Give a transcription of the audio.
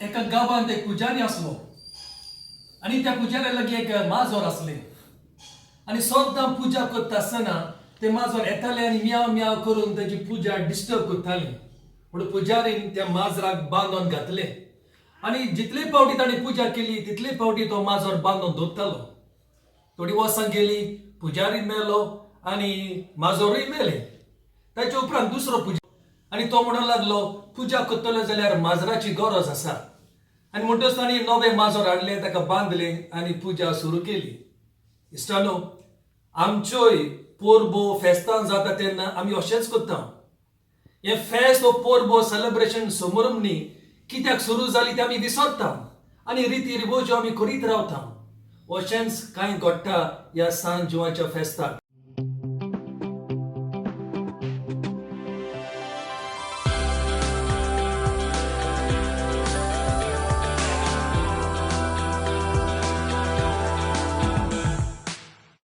एका गावांत एक पुजारी असलो आणि त्या पुजाऱ्या लागीं एक माजोर असले आणि सदां पुजा करता आसतना ते माजोर येताले आणि म्याव म्याव करून त्याची पुजा डिस्टर्ब करताले. म्हणून पुजारीन त्या माजराक बांदून घातले आणि जितले फावटी ताणें पुजा केली तितले फावटी तो माजोर बांदून दवरतालो. थोडी वर्सां गेली, पुजारी मेलो आणि माजोरूय मेले. ताचे उपरांत दुसरो पुजारी आणि तो म्हणूंक लागलो पुजा करतलो जाल्यार माजराची गरज आसा आणि म्हणटच ताणें नवे माजोर हाडले, ताका बांदले आणि पुजा सुरू केली. इश्टानो, आमच्योय पोरबो फेस्तां जाता तेन्ना आमी अशेंच करता. हे फेस्त वो पोरबो सेलिब्रेशन समारंभ न्ही कित्याक सुरू जाली ते आमी विसरता आनी रिती रिवोज्यो आमी करीत रावता. अशेंच कांय घडटा ह्या सांत जिवाच्या फेस्ताक.